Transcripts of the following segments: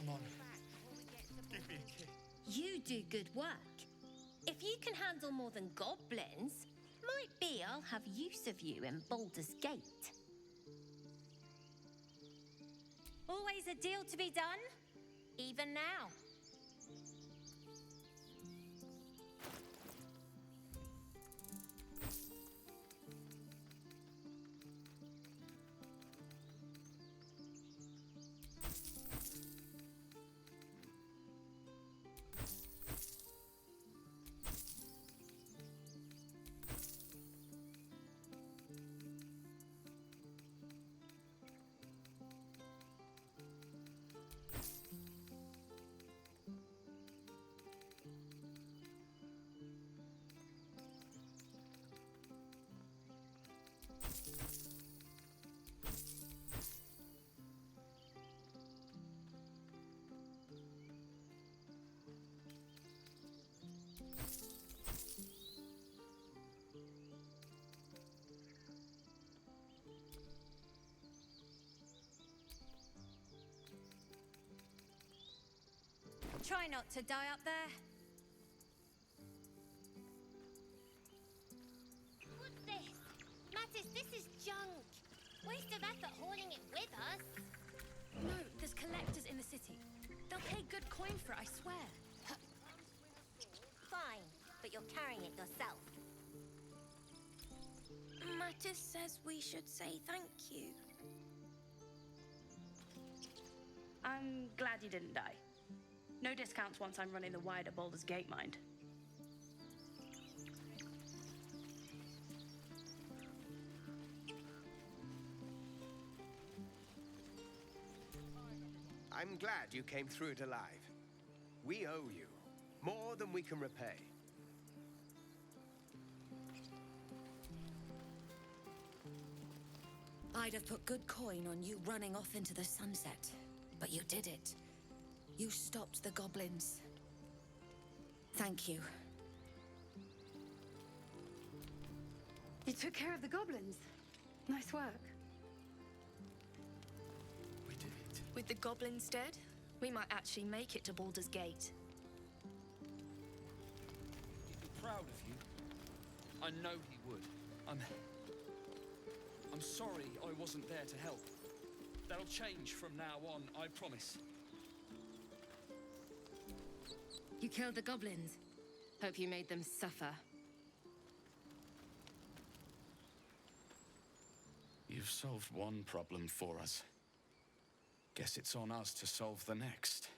Come on. Give me a kiss. You do good work. If you can handle more than goblins, might be I'll have use of you in Baldur's Gate. Always a deal to be done, even now. Try not to die up there. What's this? Mattis, this is junk. Waste of effort hauling it with us. No, there's collectors in the city. They'll pay good coin for it, I swear. Fine, but you're carrying it yourself. Mattis says we should say thank you. I'm glad you didn't die. No discounts once I'm running the wider Baldur's Gate, mind. I'm glad you came through it alive. We owe you more than we can repay. I'd have put good coin on you running off into the sunset, but you did it. You stopped the goblins. Thank you. You took care of the goblins. Nice work. We did it. With the goblins dead, we might actually make it to Baldur's Gate. He'd be proud of you. I know he would. I'm sorry I wasn't there to help. That'll change from now on, I promise. You killed the goblins. Hope you made them suffer. You've solved one problem for us. Guess it's on us to solve the next.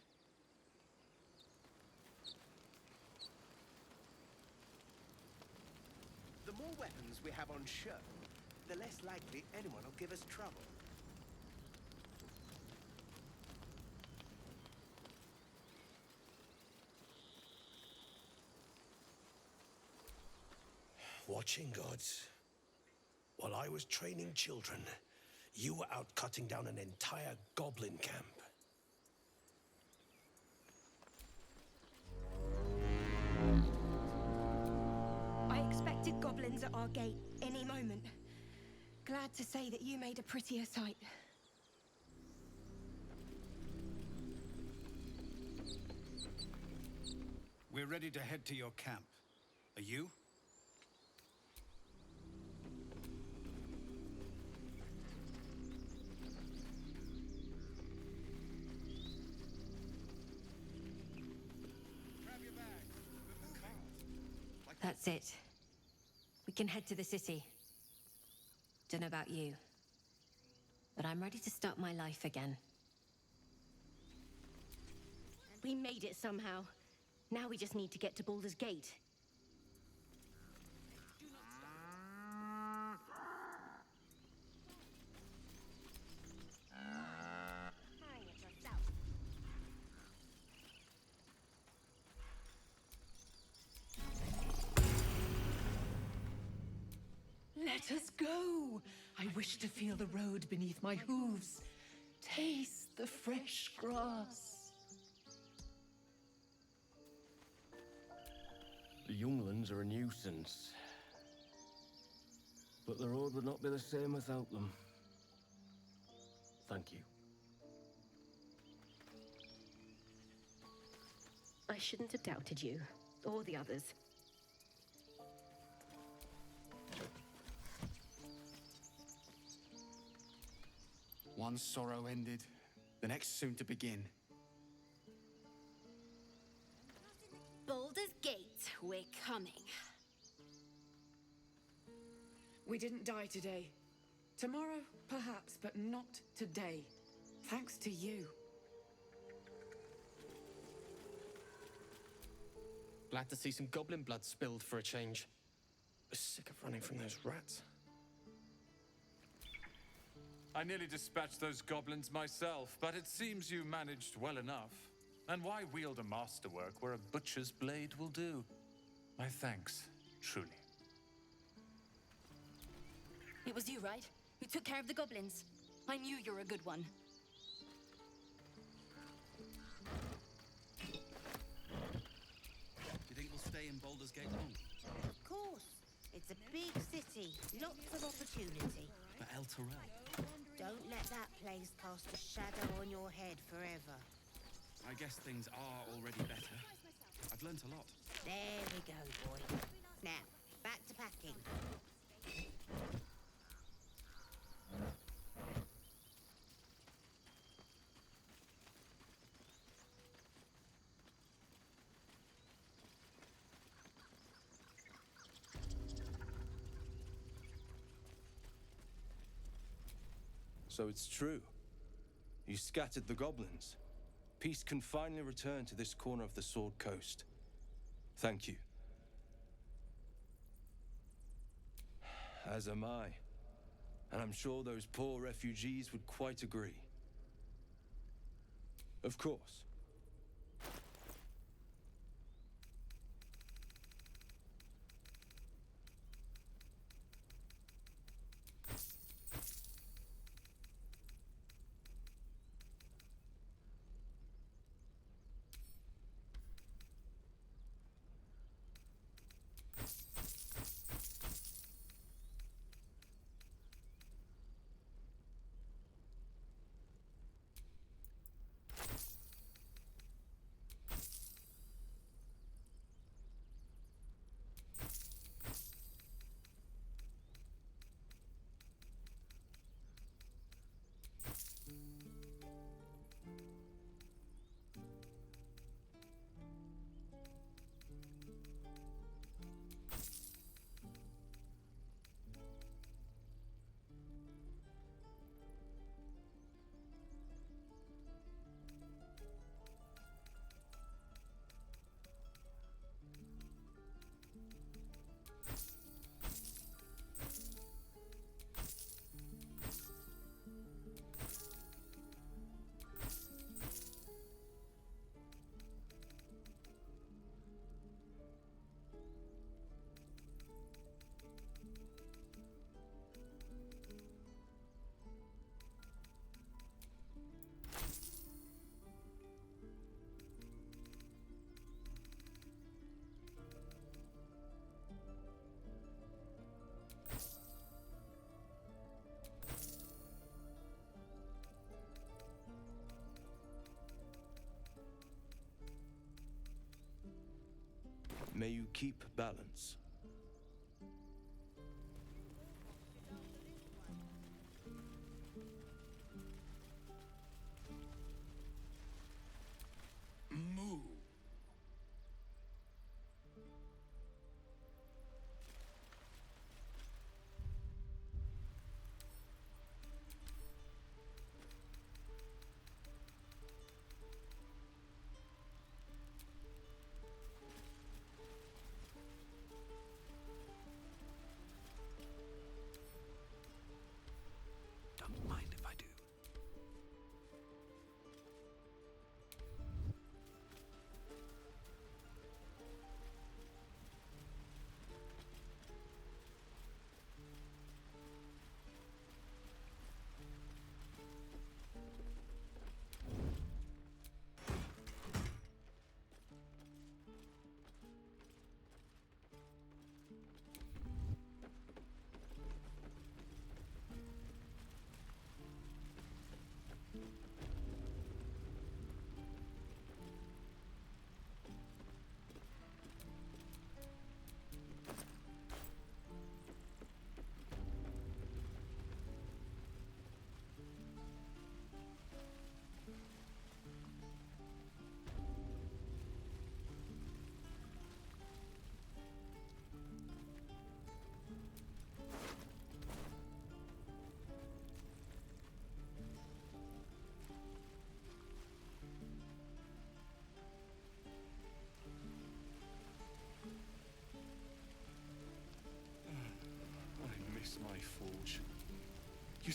The more weapons we have on show, the less likely anyone will give us trouble. Watching gods. While I was training children, you were out cutting down an entire goblin camp. I expected goblins at our gate any moment. Glad to say that you made a prettier sight. We're ready to head to your camp. Are you? That's it. We can head to the city. Don't know about you, but I'm ready to start my life again. We made it somehow. Now we just need to get to Baldur's Gate. Carrying it yourself. Let us go! I wish to feel the road beneath my hooves. Taste the fresh grass. The younglings are a nuisance. But the road would not be the same without them. Thank you. I shouldn't have doubted you, or the others. One sorrow ended, the next soon to begin. Baldur's Gate, we're coming. We didn't die today. Tomorrow, perhaps, but not today. Thanks to you. Glad to see some goblin blood spilled for a change. Sick of running from those rats. I nearly dispatched those goblins myself, but it seems you managed well enough. And why wield a masterwork where a butcher's blade will do? My thanks, truly. It was you, right? Who took care of the goblins? I knew you were a good one. Do you think we'll stay in Baldur's Gate long? Of course. It's a big city, lots of opportunity. But El Terrell? Don't let that place cast a shadow on your head forever. I guess things are already better. I've learnt a lot. There we go, boy. Now, back to packing. So it's true. You scattered the goblins. Peace can finally return to this corner of the Sword Coast. Thank you. As am I. And I'm sure those poor refugees would quite agree. Of course. May you keep balance. Moo.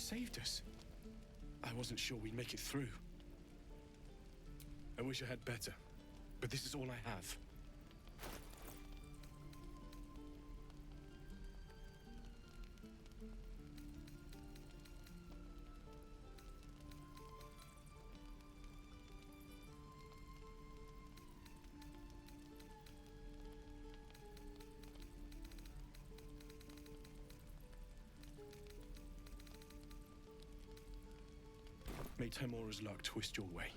saved us. I wasn't sure we'd make it through. I wish I had better, but this is all I have. May Timora's luck twist your way.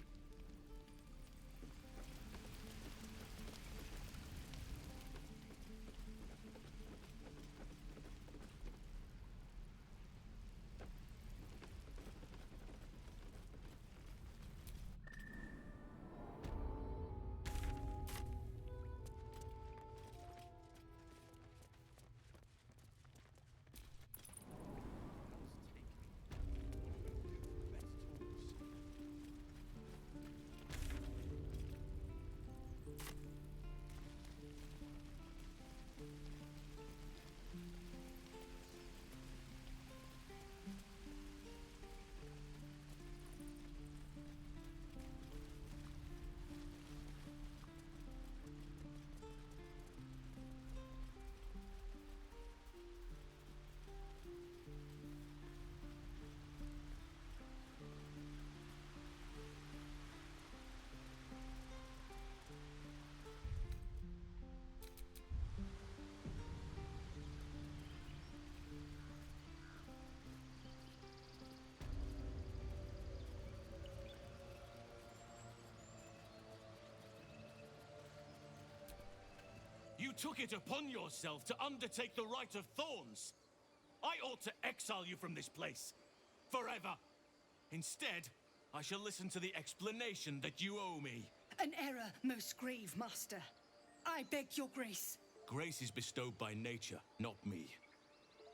You took it upon yourself to undertake the Rite of Thorns. I ought to exile you from this place. Forever. Instead, I shall listen to the explanation that you owe me. An error, most grave master. I beg your grace. Grace is bestowed by nature, not me.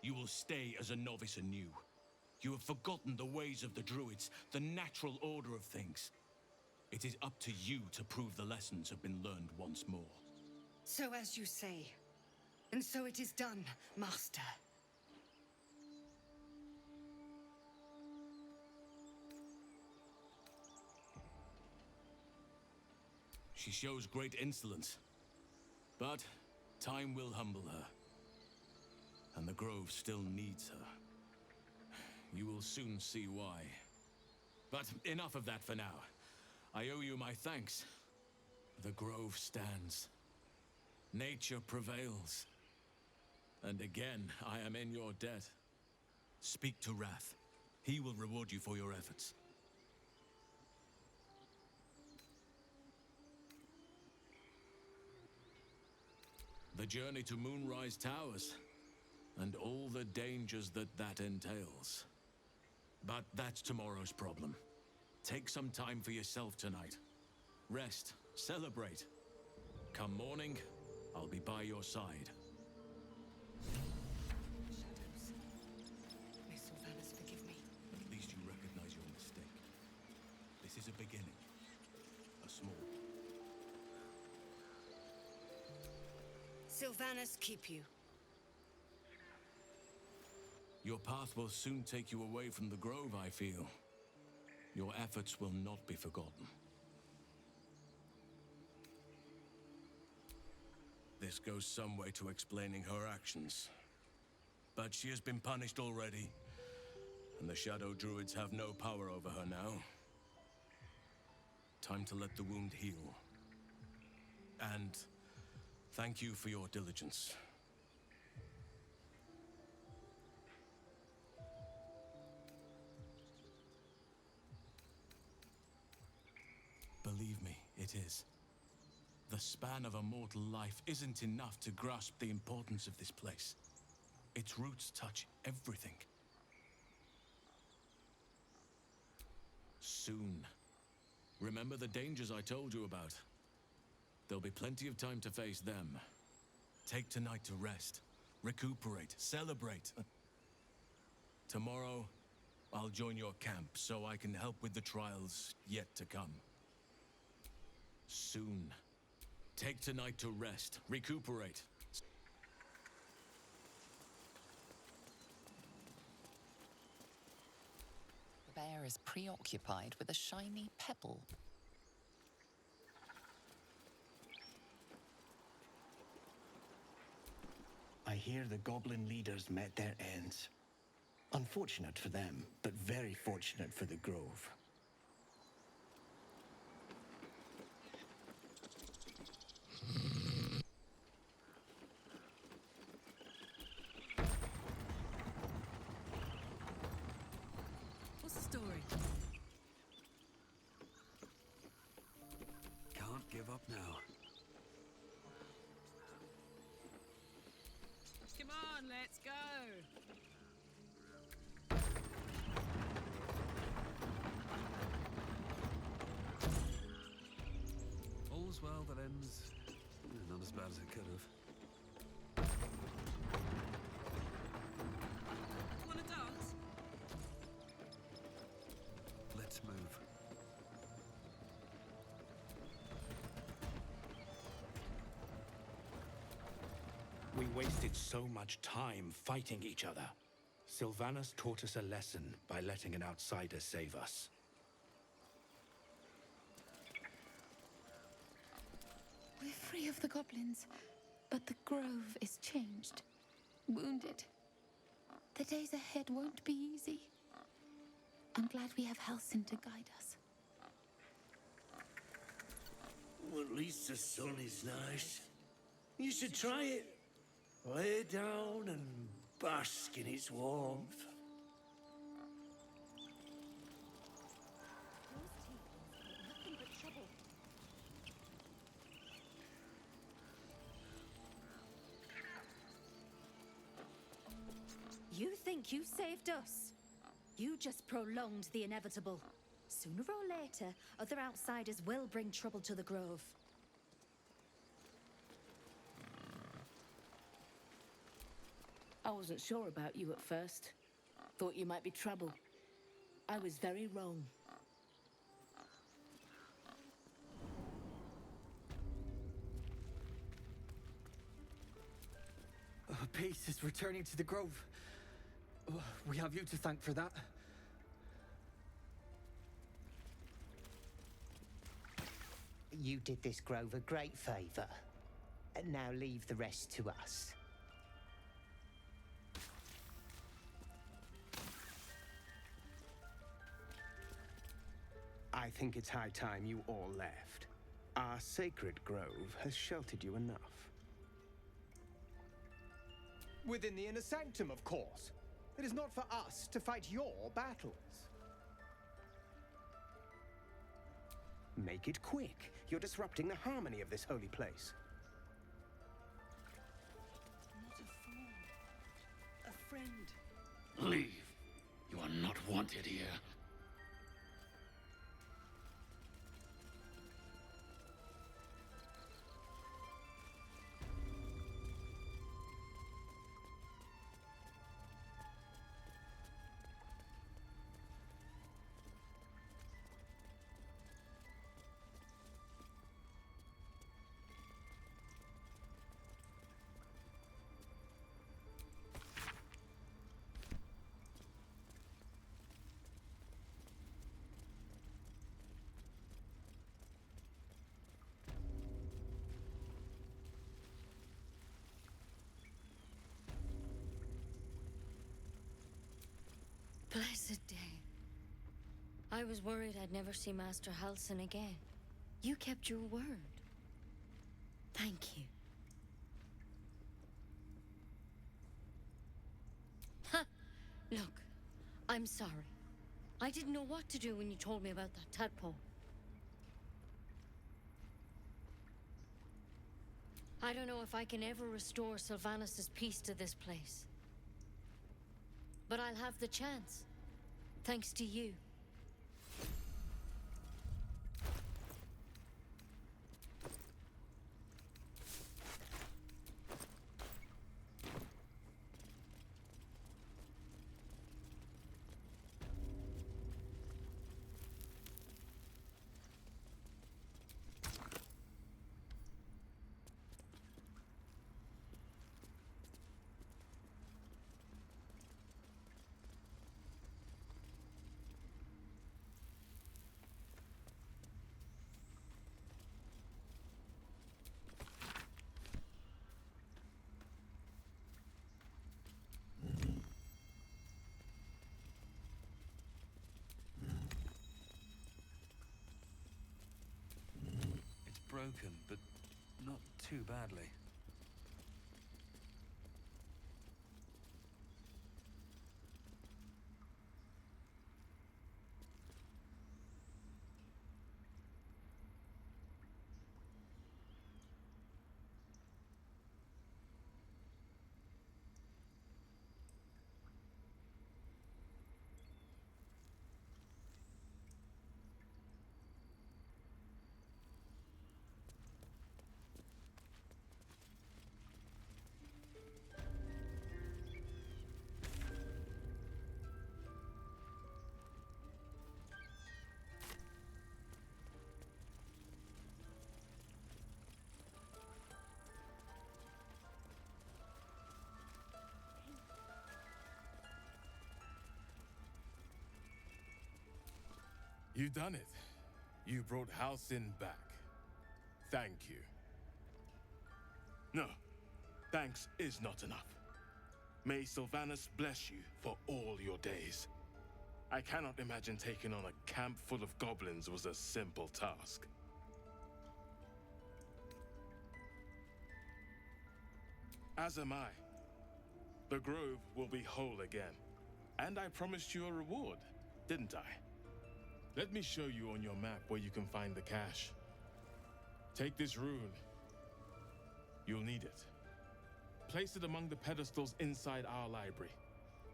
You will stay as a novice anew. You have forgotten the ways of the Druids, the natural order of things. It is up to you to prove the lessons have been learned once more. So as you say. And so it is done, master. She shows great insolence. But time will humble her. And the Grove still needs her. You will soon see why. But enough of that for now. I owe you my thanks. The Grove stands. Nature prevails. And again, I am in your debt. Speak to Wrath. He will reward you for your efforts. The journey to Moonrise Towers, and all the dangers that entails. But that's tomorrow's problem. Take some time for yourself tonight. Rest, celebrate. Come morning, I'll be by your side. Shadows. May Sylvanas forgive me. At least you recognize your mistake. This is a beginning. A small. Sylvanas keep you. Your path will soon take you away from the Grove, I feel. Your efforts will not be forgotten. This goes some way to explaining her actions. But she has been punished already, and the Shadow Druids have no power over her now. Time to let the wound heal. And thank you for your diligence. Believe me, it is. The span of a mortal life isn't enough to grasp the importance of this place. Its roots touch everything. Soon. Remember the dangers I told you about. There'll be plenty of time to face them. Take tonight to rest, recuperate, celebrate. Tomorrow, I'll join your camp so I can help with the trials yet to come. Soon. Take tonight to rest, recuperate. bear is preoccupied with a shiny pebble. I hear the goblin leaders met their ends. Unfortunate for them, but very fortunate for the Grove. What's the story? Can't give up now. Come on, let's go. All's well that ends not as bad as it could have. Wanna dance? Let's move. We wasted so much time fighting each other. Sylvanas taught us a lesson by letting an outsider save us. We're free of the goblins, but the grove is changed, wounded. The days ahead won't be easy. I'm glad we have Halsin to guide us. Well, at least the sun is nice. You should try it. Lay down and bask in its warmth. You think you saved us? You just prolonged the inevitable. Sooner or later, other outsiders will bring trouble to the Grove. I wasn't sure about you at first. Thought you might be trouble. I was very wrong. Peace is returning to the Grove. We have you to thank for that. You did this grove a great favor. And now leave the rest to us. I think it's high time you all left. Our sacred grove has sheltered you enough. Within the inner sanctum, of course. It is not for us to fight your battles. Make it quick. You're disrupting the harmony of this holy place. Not a fool. A friend. Leave. You are not wanted here. Blessed day. I was worried I'd never see Master Halsin again. You kept your word. Thank you. Ha! Look, I'm sorry. I didn't know what to do when you told me about that tadpole. I don't know if I can ever restore Sylvanas' peace to this place. But I'll have the chance, thanks to you. broken, but not too badly. You done it. You brought Halcyon back. Thank you. No, thanks is not enough. May Sylvanas bless you for all your days. I cannot imagine taking on a camp full of goblins was a simple task. As am I. The Grove will be whole again. And I promised you a reward, didn't I? Let me show you on your map where you can find the cache. Take this rune. You'll need it. Place it among the pedestals inside our library.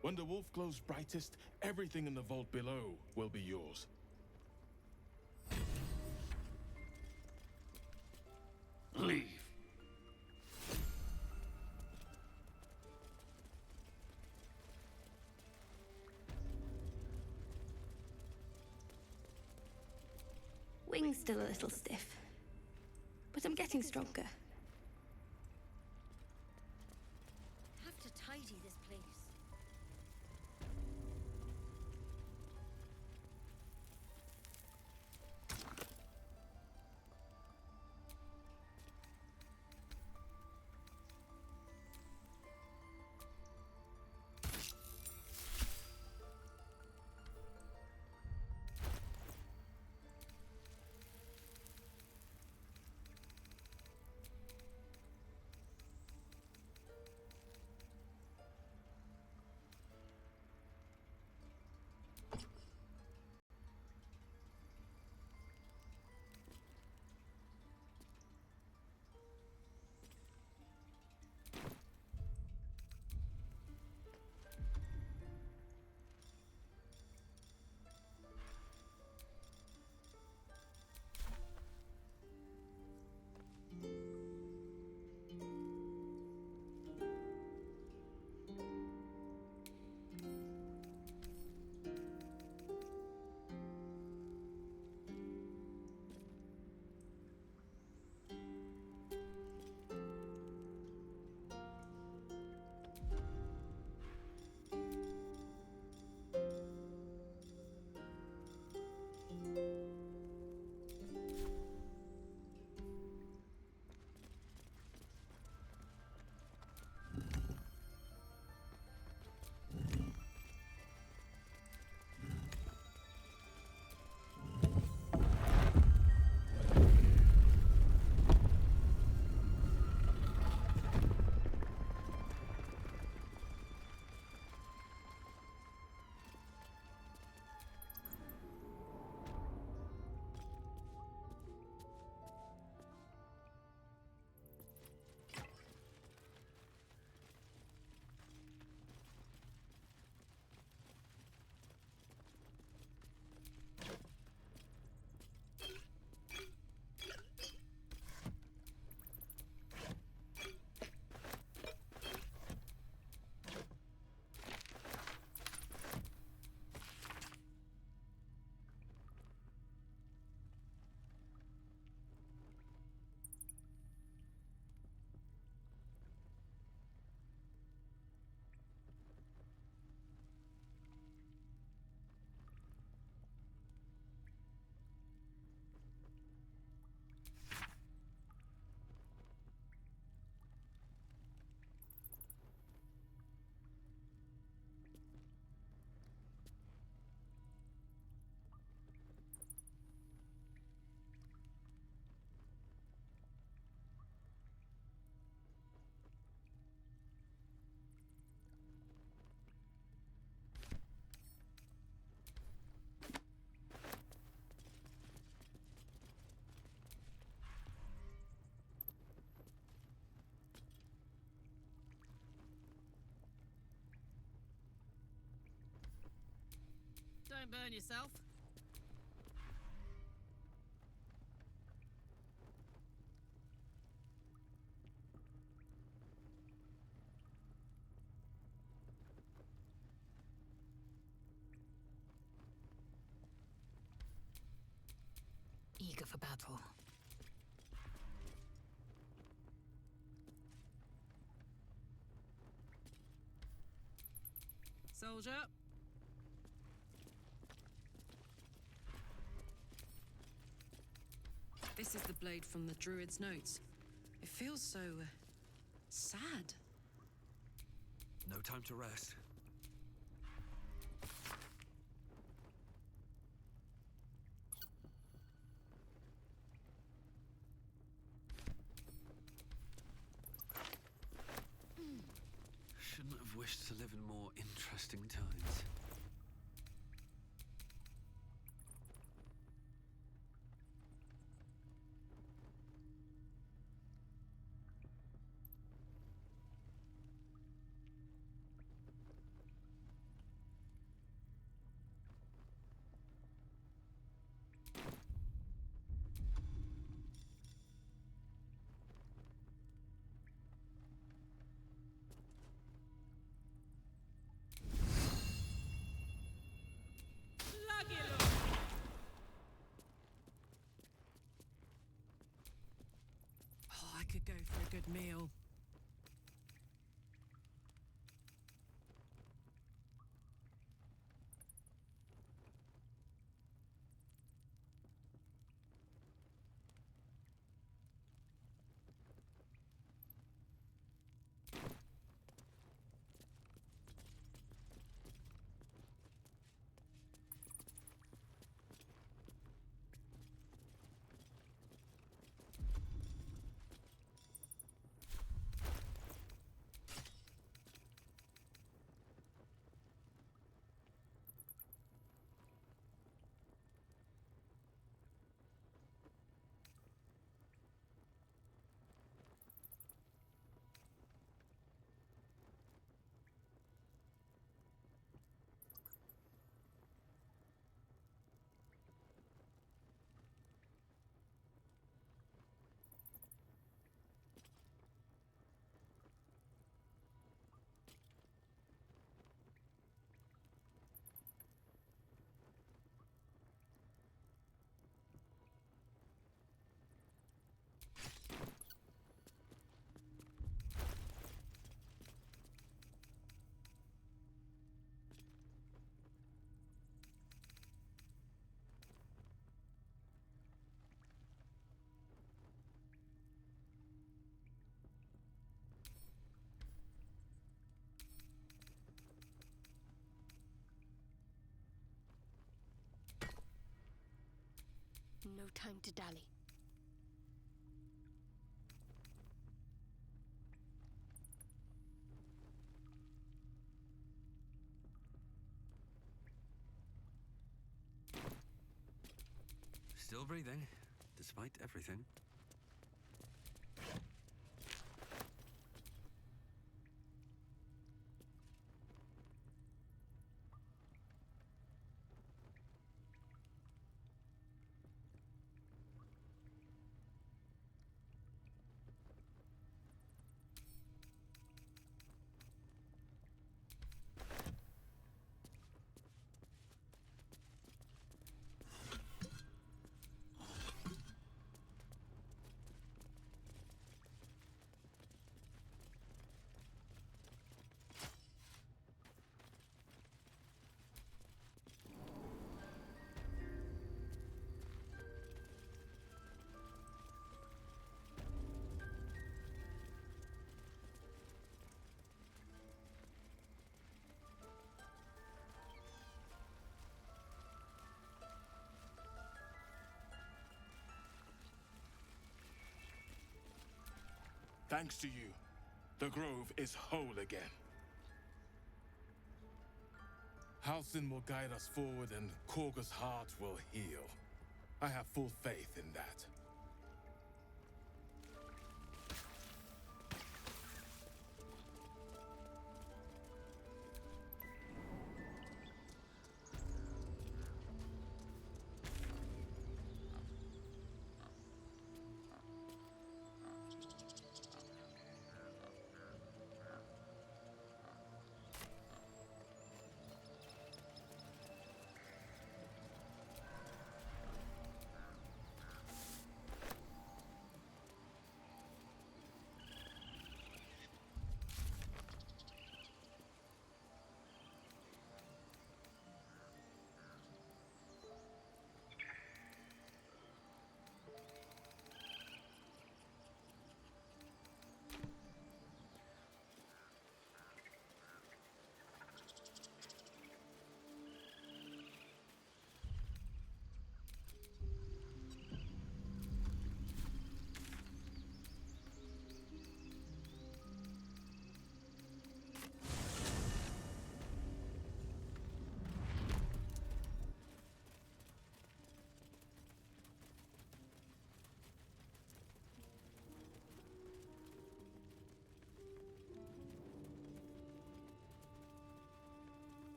When the wolf glows brightest, everything in the vault below will be yours. Leave. Wing's still a little stiff, but I'm getting stronger. Have to tidy this place. Don't burn yourself. Eager for battle. Soldier. This is the blade from the Druid's notes. It feels so... sad. No time to rest. Shouldn't have wished to live in more interesting times. Oh, I could go for a good meal. No time to dally. Still breathing, despite everything. Thanks to you, the Grove is whole again. Halsin will guide us forward and Korga's heart will heal. I have full faith in that.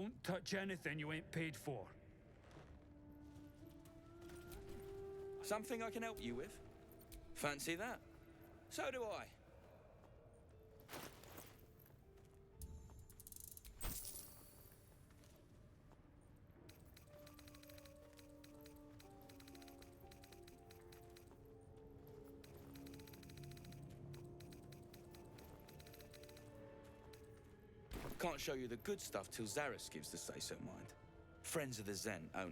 Don't touch anything you ain't paid for. Something I can help you with? Fancy that? So do I. Can't show you the good stuff till Zaris gives the say-so, mind. Friends of the Zen only.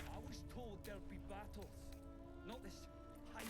I was told there'd be battles, not this hype.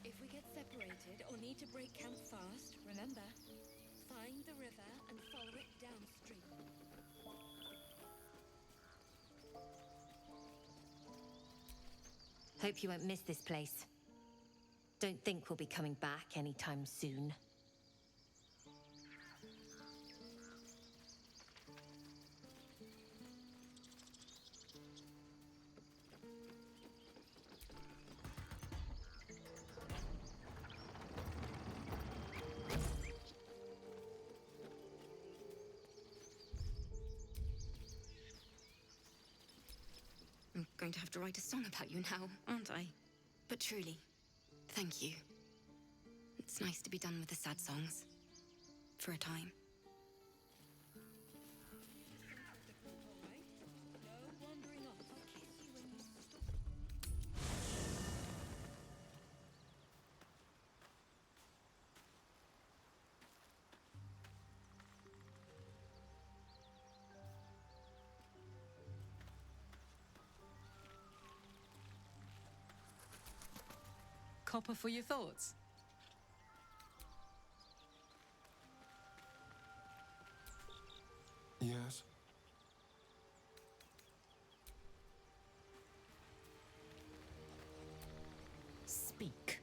If we get separated or need to break camp fast, remember, find the river and follow it downstream. Hope you won't miss this place. Don't think we'll be coming back anytime soon. I'm going to have to write a song about you now, aren't I? But truly, thank you. It's nice to be done with the sad songs. For a time. Copper for your thoughts? Yes. Speak.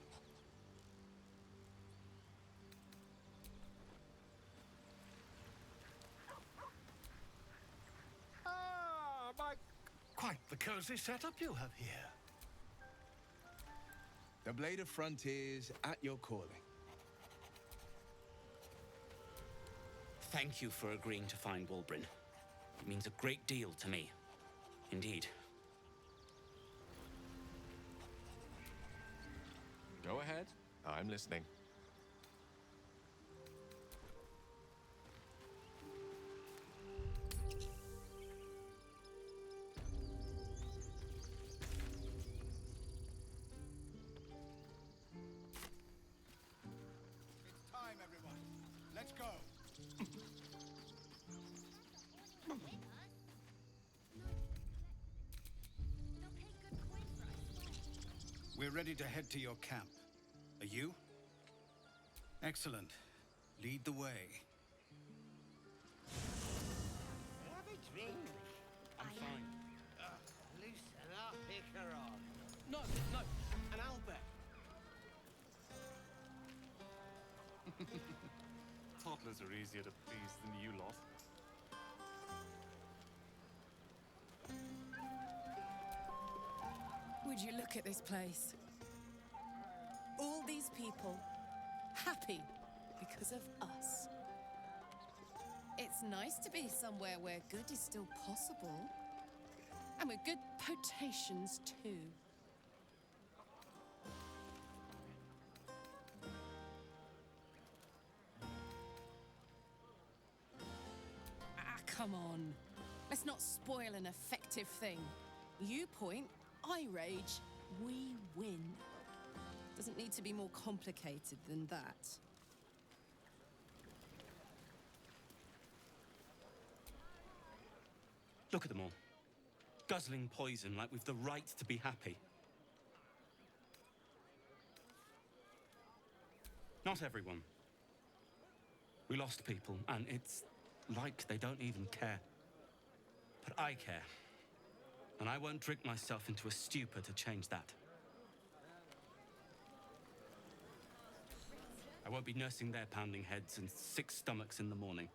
Ah, quite the cozy setup you have here. The Blade of Frontiers at your calling. Thank you for agreeing to find Wulbrin. It means a great deal to me. Indeed. Go ahead. I'm listening. It's time, everyone. Let's go. We're ready to head to your camp. Are you? Excellent. Lead the way. Have a drink. I'm fine. Loosen up, Icaron. No, no. And Albert. Toddlers are easier to please than you lot. Would you look at this place? All these people happy because of us. It's nice to be somewhere where good is still possible. And with good potations, too. Ah, come on. Let's not spoil an effective thing. You point, I rage, we win. Doesn't need to be more complicated than that. Look at them all. Guzzling poison like we've the right to be happy. Not everyone. We lost people, and it's like they don't even care. But I care. And I won't drink myself into a stupor to change that. I won't be nursing their pounding heads and sick stomachs in the morning.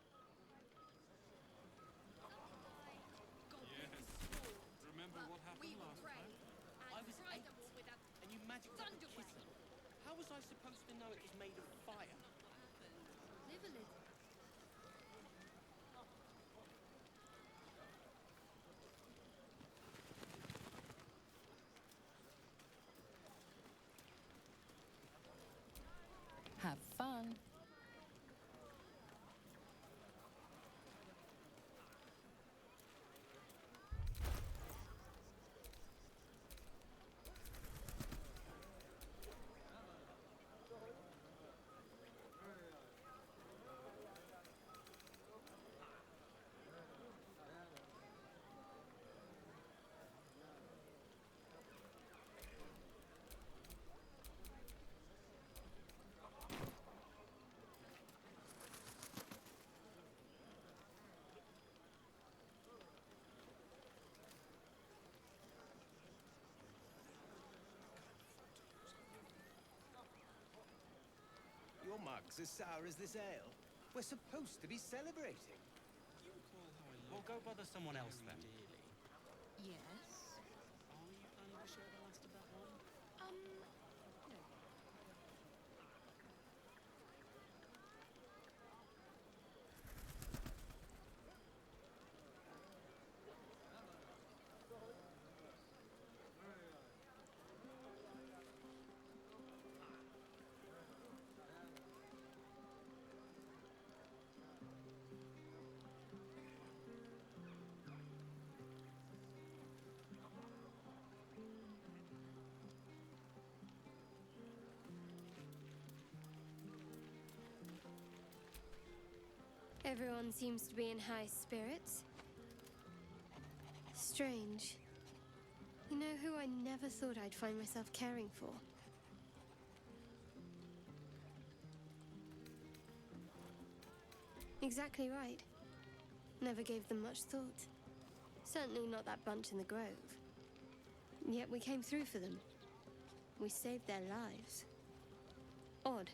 Remember what happened last time? I was 8, and you magically had a kitten. How was I supposed to know it was made of fire? Live a little. Have fun. Your mug's as sour as this ale. We're supposed to be celebrating. Well, go bother someone else then. Yes. Are you planning to share the last of that one? No. Everyone seems to be in high spirits. Strange. You know who I never thought I'd find myself caring for? Exactly right. Never gave them much thought. Certainly not that bunch in the grove. Yet we came through for them. We saved their lives. Odd.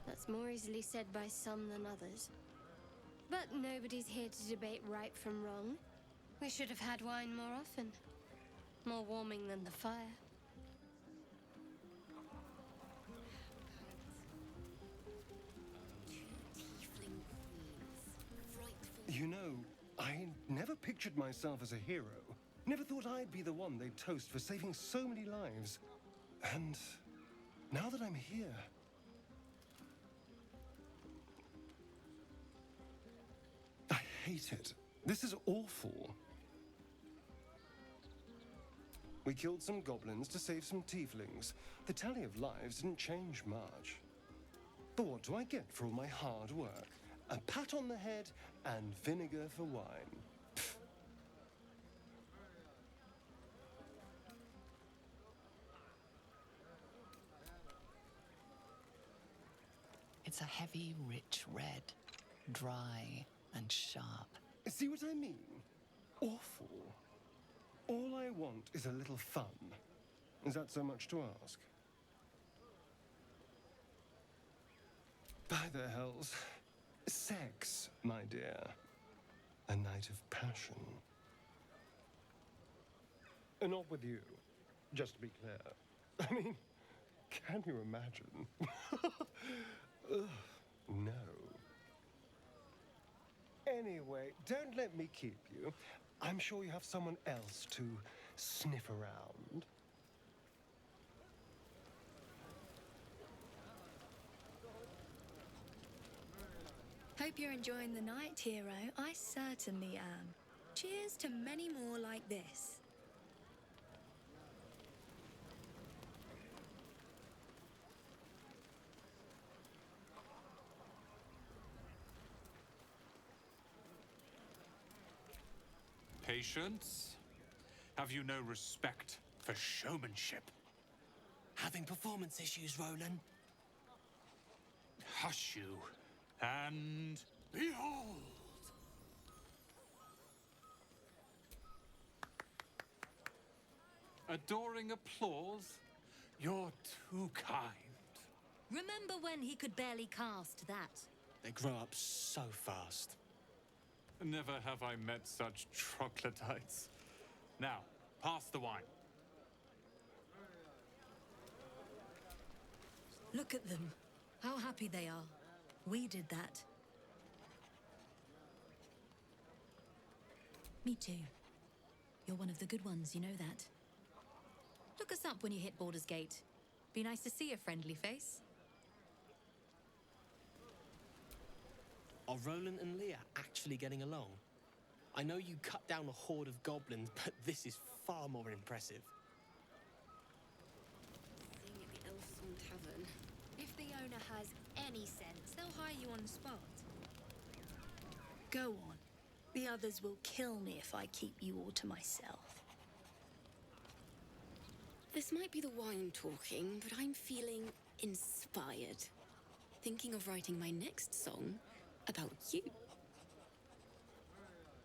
That's more easily said by some than others. But nobody's here to debate right from wrong. We should have had wine more often. More warming than the fire. You know, I never pictured myself as a hero. Never thought I'd be the one they'd toast for saving so many lives. And now that I'm here... I hate it. This is awful. We killed some goblins to save some tieflings. The tally of lives didn't change much. But what do I get for all my hard work? A pat on the head and vinegar for wine. Pfft. It's a heavy, rich red. Dry and sharp. See what I mean? Awful. All I want is a little fun. Is that so much to ask? By the hells. Sex, my dear. A night of passion. Not with you, just to be clear. I mean, Can you imagine? Ugh, no. Anyway, don't let me keep you. I'm sure you have someone else to sniff around. Hope you're enjoying the night, hero. I certainly am. Cheers to many more like this. Patience? Have you no respect for showmanship? Having performance issues, Roland? Hush you, and behold! Adoring applause? You're too kind. Remember when he could barely cast that? They grow up so fast. Never have I met such troglodytes. Now, pass the wine. Look at them. How happy they are. We did that. Me too. You're one of the good ones, you know that. Look us up when you hit Baldur's Gate. Be nice to see a friendly face. Are Roland and Leah actually getting along? I know you cut down a horde of goblins, but this is far more impressive. Seeing at the Elfsong Tavern. If the owner has any sense, they'll hire you on the spot. Go on. The others will kill me if I keep you all to myself. This might be the wine talking, but I'm feeling inspired. Thinking of writing my next song about you.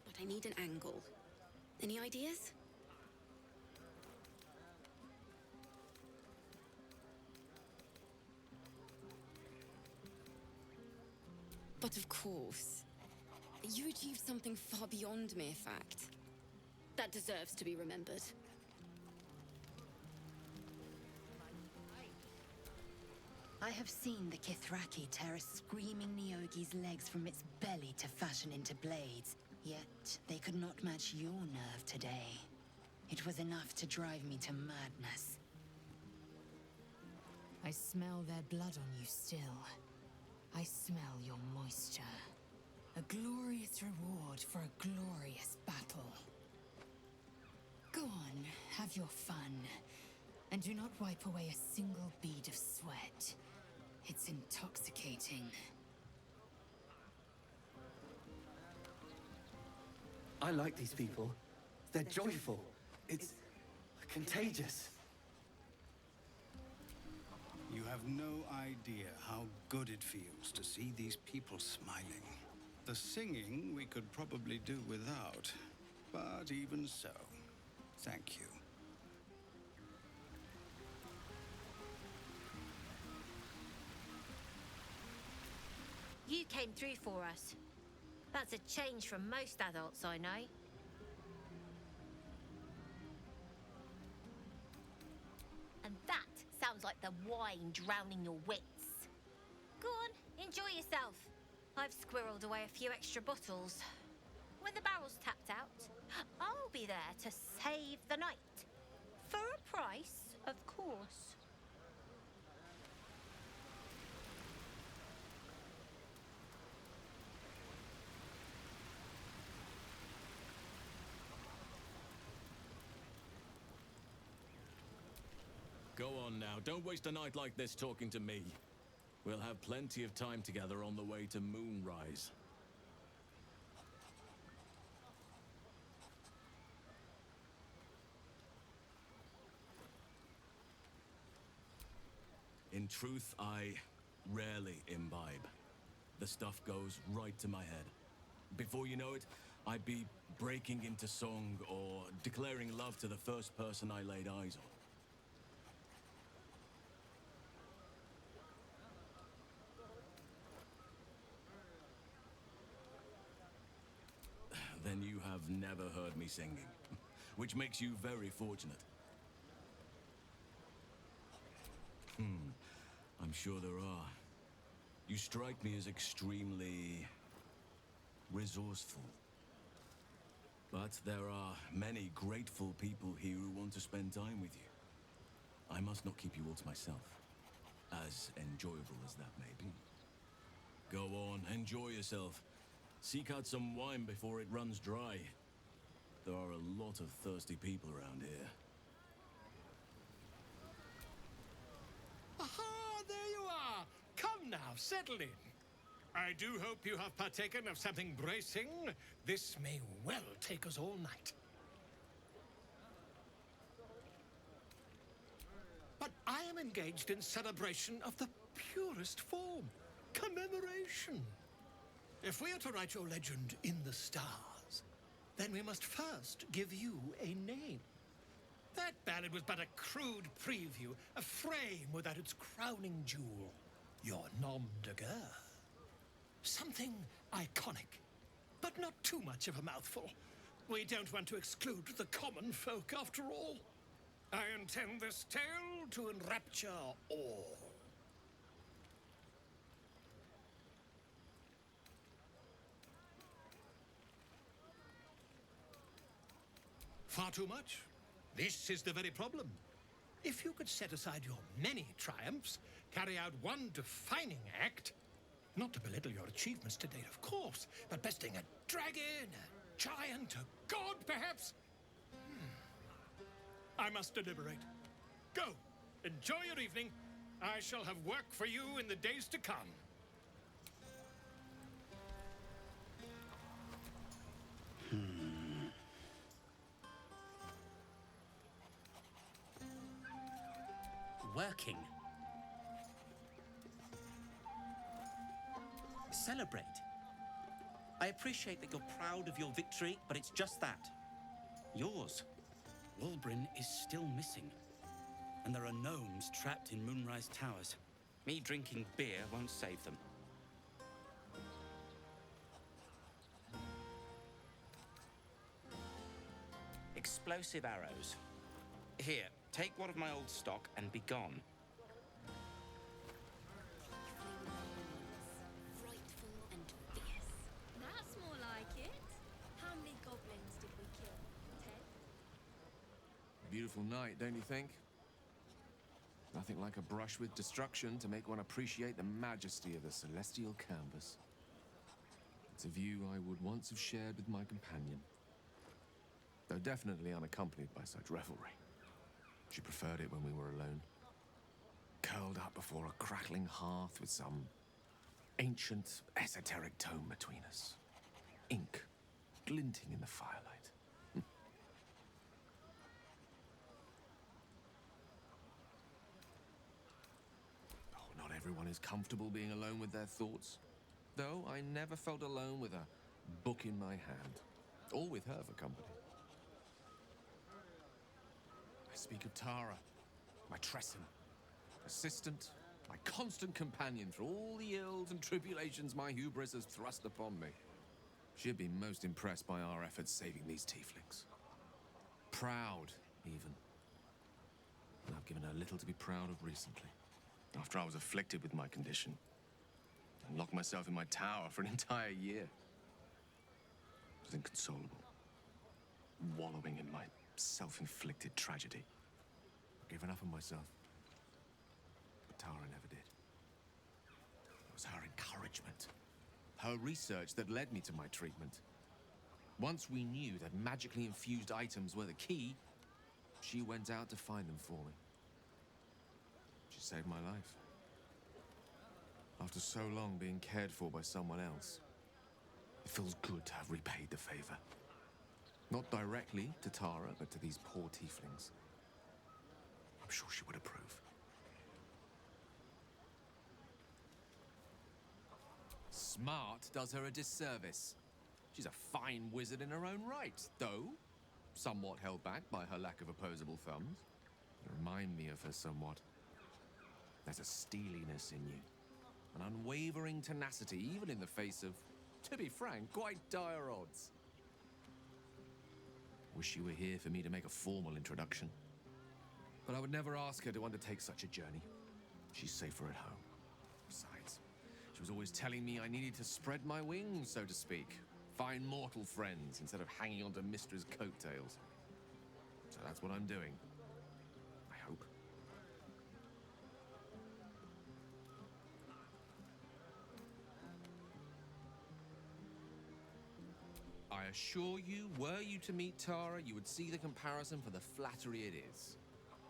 But I need an angle. Any ideas? But of course, you achieved something far beyond mere fact. That deserves to be remembered. I have seen the Kithraki tear a screaming Neogi's legs from its belly to fashion into blades. Yet they could not match your nerve today. It was enough to drive me to madness. I smell their blood on you still. I smell your moisture. A glorious reward for a glorious battle. Go on, have your fun. And do not wipe away a single bead of sweat. It's intoxicating. I like these people. They're joyful. It's contagious. You have no idea how good it feels to see these people smiling. The singing we could probably do without, but even so, thank you. You came through for us. That's a change from most adults I know. And that sounds like the wine drowning your wits. Go on, enjoy yourself. I've squirreled away a few extra bottles. When the barrel's tapped out, I'll be there to save the night. For a price, of course. Go on now, don't waste a night like this talking to me. We'll have plenty of time together on the way to Moonrise. In truth, I rarely imbibe. The stuff goes right to my head. Before you know it, I'd be breaking into song or declaring love to the first person I laid eyes on. Then you have never heard me singing, which makes you very fortunate. I'm sure there are. You strike me as extremely resourceful. But there are many grateful people here who want to spend time with you. I must not keep you all to myself, as enjoyable as that may be. Go on, enjoy yourself. Seek out some wine before it runs dry. There are a lot of thirsty people around here. Aha, there you are. Come now, settle in. I do hope you have partaken of something bracing. This may well take us all night. But I am engaged in celebration of the purest form. Commemoration. If we are to write your legend in the stars, then we must first give you a name. That ballad was but a crude preview, a frame without its crowning jewel. Your nom de guerre. Something iconic, but not too much of a mouthful. We don't want to exclude the common folk, after all. I intend this tale to enrapture all. Far too much? This is the very problem. If you could set aside your many triumphs, carry out one defining act, not to belittle your achievements to date, of course, but besting a dragon, a giant, a god, perhaps? I must deliberate. Go, enjoy your evening. I shall have work for you in the days to come. Working. Celebrate. I appreciate that you're proud of your victory, but it's just that. Yours. Wulbrin is still missing. And there are gnomes trapped in Moonrise Towers. Me drinking beer won't save them. Explosive arrows. Here, take one of my old stock and be gone. Frightful and fierce. That's more like it. How many goblins did we kill? 10? Beautiful night, don't you think? Nothing like a brush with destruction to make one appreciate the majesty of the celestial canvas. It's a view I would once have shared with my companion, though definitely unaccompanied by such revelry. She preferred it when we were alone, curled up before a crackling hearth with some ancient, esoteric tome between us. Ink glinting in the firelight. Oh, not everyone is comfortable being alone with their thoughts, though I never felt alone with a book in my hand, or with her for company. I speak of Tara, my Tresson, assistant, my constant companion through all the ills and tribulations my hubris has thrust upon me. She'd been most impressed by our efforts saving these tieflings. Proud, even. And I've given her little to be proud of recently, after I was afflicted with my condition and locked myself in my tower for an entire year. I was inconsolable, wallowing in my self-inflicted tragedy. I've given up on myself. But Tara never did. It was her encouragement, her research that led me to my treatment. Once we knew that magically infused items were the key, she went out to find them for me. She saved my life. After so long being cared for by someone else, it feels good to have repaid the favor. Not directly to Tara, but to these poor tieflings. I'm sure she would approve. Smart does her a disservice. She's a fine wizard in her own right, though somewhat held back by her lack of opposable thumbs. You remind me of her somewhat. There's a steeliness in you, an unwavering tenacity, even in the face of, to be frank, quite dire odds. Wish you were here for me to make a formal introduction. But I would never ask her to undertake such a journey. She's safer at home. Besides, she was always telling me I needed to spread my wings, so to speak. Find mortal friends instead of hanging onto Mistra's coattails. So that's what I'm doing. I hope. I assure you, were you to meet Tara, you would see the comparison for the flattery it is.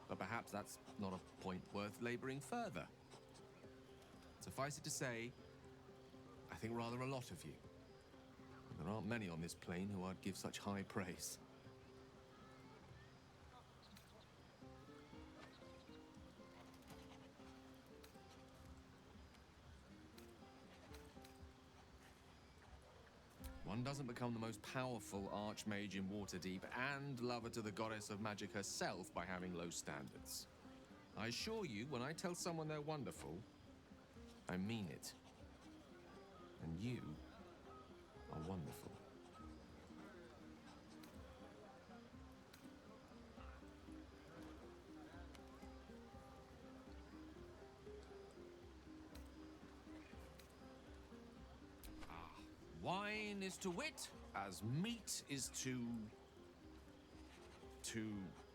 But perhaps that's not a point worth laboring further. Suffice it to say, I think rather a lot of you. There aren't many on this plane who I'd give such high praise. One doesn't become the most powerful archmage in Waterdeep and lover to the goddess of magic herself by having low standards. I assure you, when I tell someone they're wonderful, I mean it. And you are wonderful. Wine is to wit, as meat is to...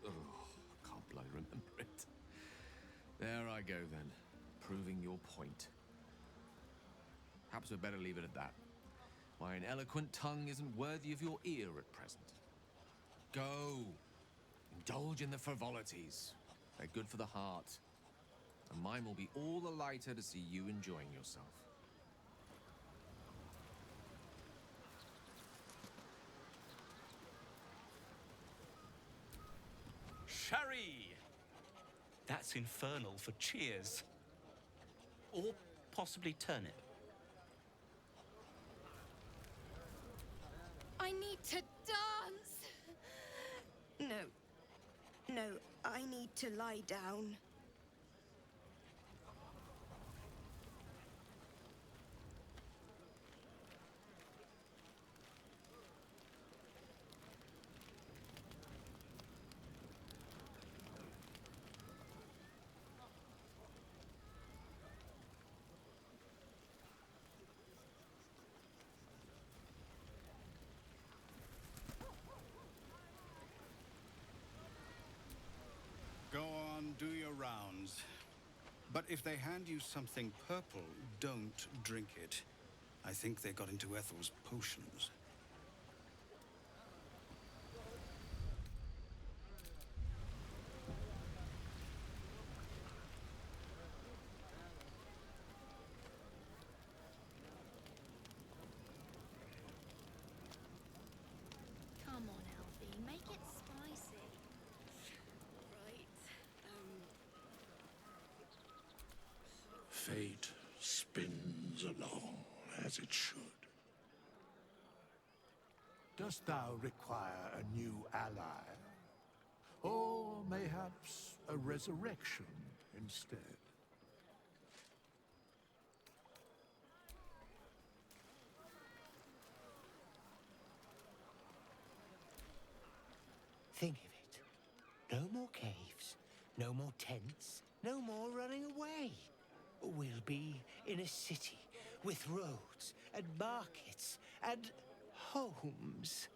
Oh, I can't bloody remember it. There I go then, proving your point. Perhaps we'd better leave it at that. My ineloquent tongue isn't worthy of your ear at present. Go. Indulge in the frivolities. They're good for the heart. And mine will be all the lighter to see you enjoying yourself. Sherry! That's infernal for cheers. Or possibly turnip. I need to dance! No. No, I need to lie down. Go on, do your rounds. But if they hand you something purple, don't drink it. I think they got into Ethel's potions. Come on, Alfie, make it spicy. Fate spins along as it should. Dost thou require a new ally? Or mayhaps a resurrection instead? Think of it. No more caves, no more tents, no more running away. We'll be in a city with roads and markets and homes.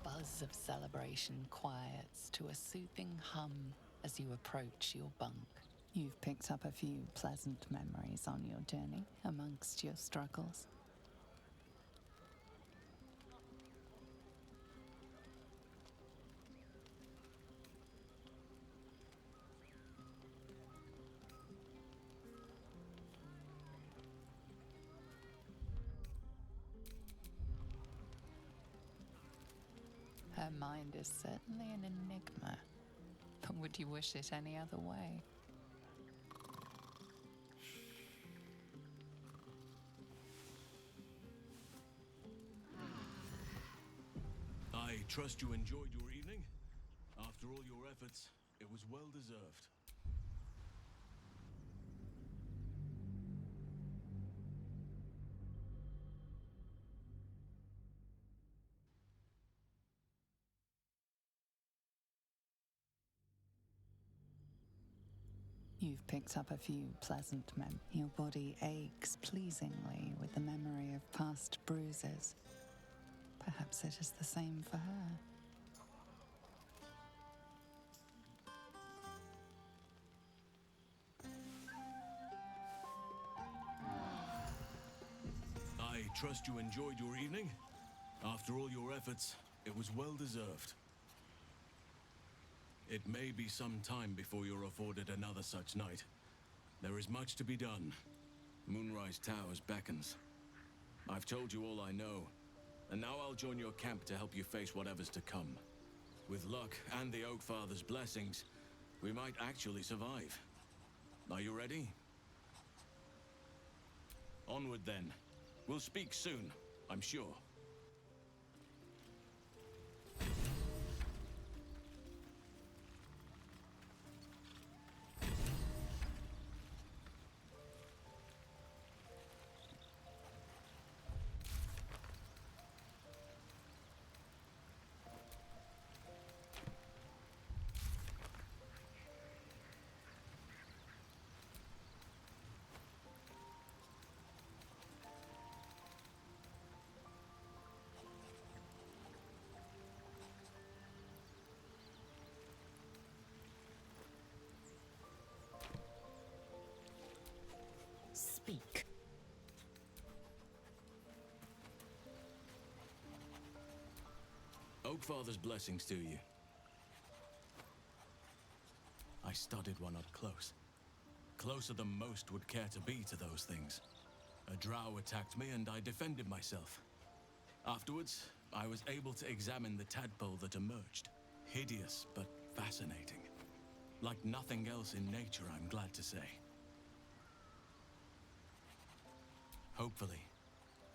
Buzz of celebration quiets to a soothing hum as you approach your bunk. You've picked up a few pleasant memories on your journey amongst your struggles. Her mind is certainly an enigma, but would you wish it any other way? I trust you enjoyed your evening. After all your efforts, it was well deserved. You've picked up a few pleasant men. Your body aches pleasingly with the memory of past bruises. Perhaps it is the same for her. I trust you enjoyed your evening. After all your efforts, it was well deserved. It may be some time before you're afforded another such night. There is much to be done. Moonrise Towers beckons. I've told you all I know, and now I'll join your camp to help you face whatever's to come. With luck and the Oak Father's blessings, we might actually survive. Are you ready? Onward then. We'll speak soon, I'm sure. Speak. Oakfather's blessings to you. I studied one up close. Closer than most would care to be to those things. A drow attacked me and I defended myself. Afterwards, I was able to examine the tadpole that emerged. Hideous, but fascinating. Like nothing else in nature, I'm glad to say. Hopefully,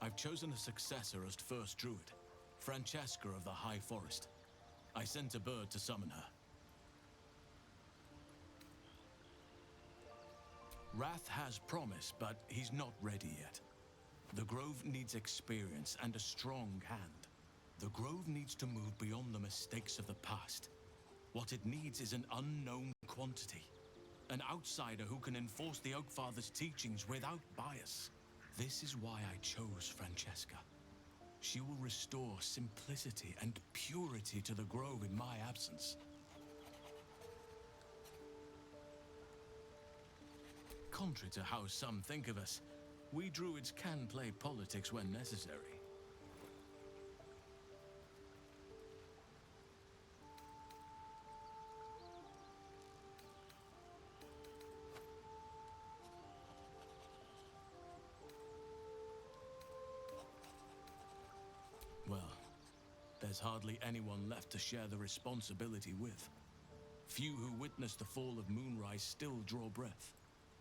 I've chosen a successor as first druid, Francesca of the High Forest. I sent a bird to summon her. Wrath has promise, but he's not ready yet. The Grove needs experience and a strong hand. The Grove needs to move beyond the mistakes of the past. What it needs is an unknown quantity. An outsider who can enforce the Oakfather's teachings without bias. This is why I chose Francesca. She will restore simplicity and purity to the Grove in my absence. Contrary to how some think of us, we druids can play politics when necessary. Well, there's hardly anyone left to share the responsibility with. Few who witnessed the fall of Moonrise still draw breath.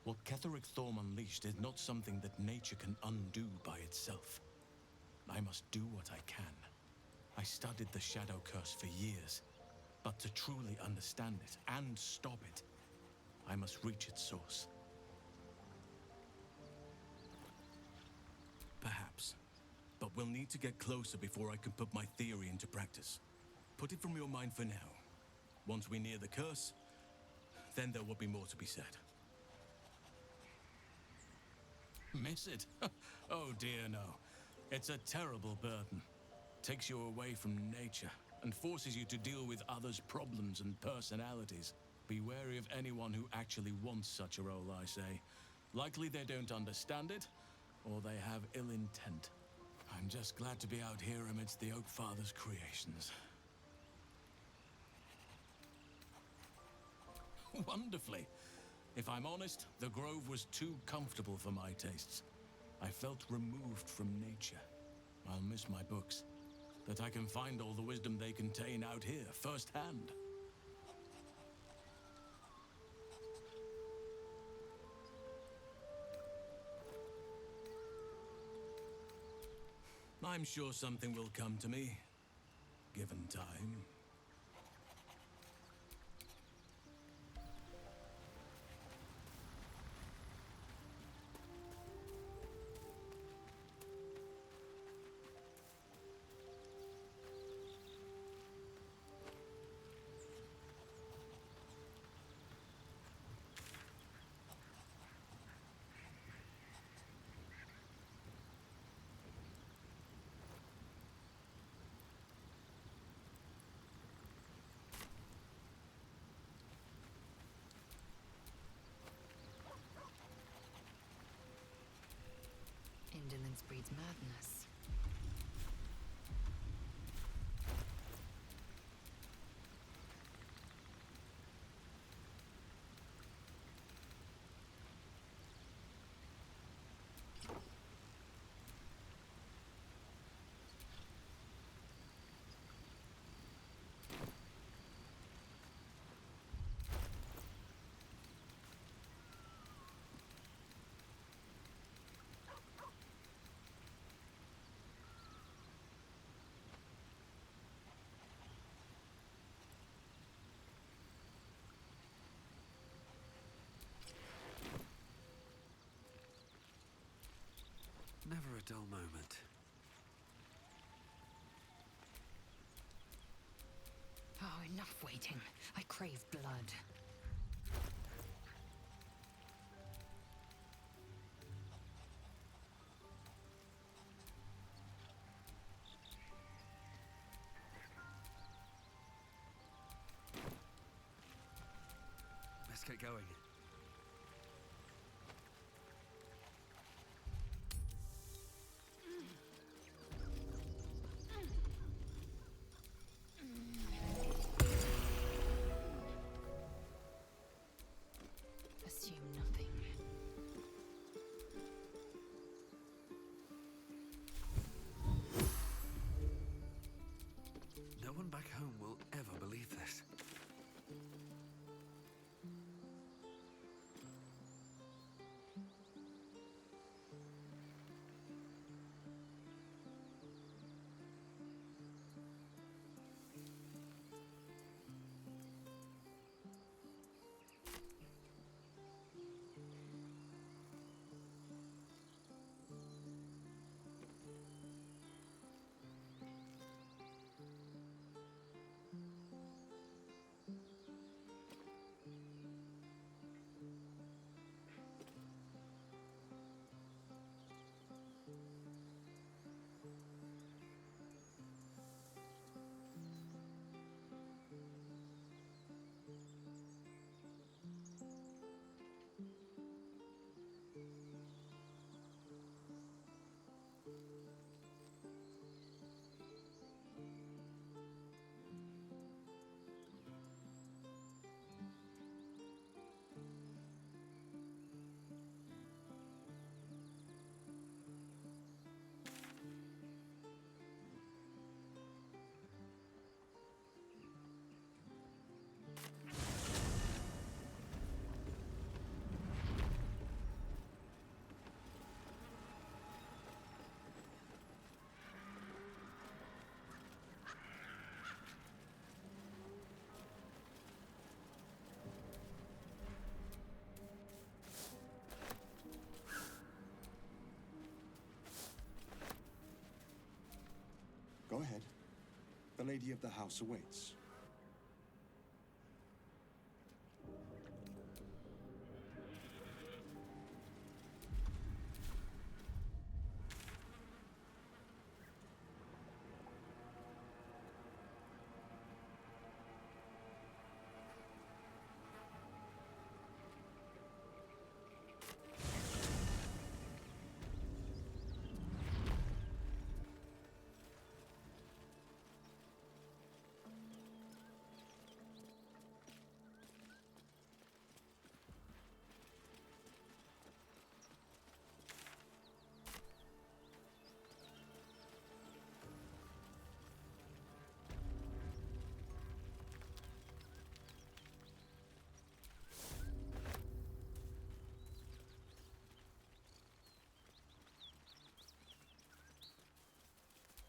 What Ketheric Thorm unleashed is not something that nature can undo by itself. I must do what I can. I studied the Shadow Curse for years, but to truly understand it and stop it, I must reach its source. Perhaps. But we'll need to get closer before I can put my theory into practice. Put it from your mind for now. Once we near the curse, then there will be more to be said. Miss it? Oh dear, no. It's a terrible burden. Takes you away from nature and forces you to deal with others' problems and personalities. Be wary of anyone who actually wants such a role, I say. Likely they don't understand it, or they have ill intent. I'm just glad to be out here amidst the Oakfather's creations. Wonderfully. If I'm honest, the Grove was too comfortable for my tastes. I felt removed from nature. I'll miss my books, but I can find all the wisdom they contain out here, firsthand. I'm sure something will come to me, given time. Ignorance breeds madness. Never a dull moment. Oh, enough waiting. I crave blood. Let's get going. Assume nothing. No one back home will ever believe this. Go ahead. The lady of the house awaits.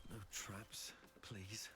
No traps, please.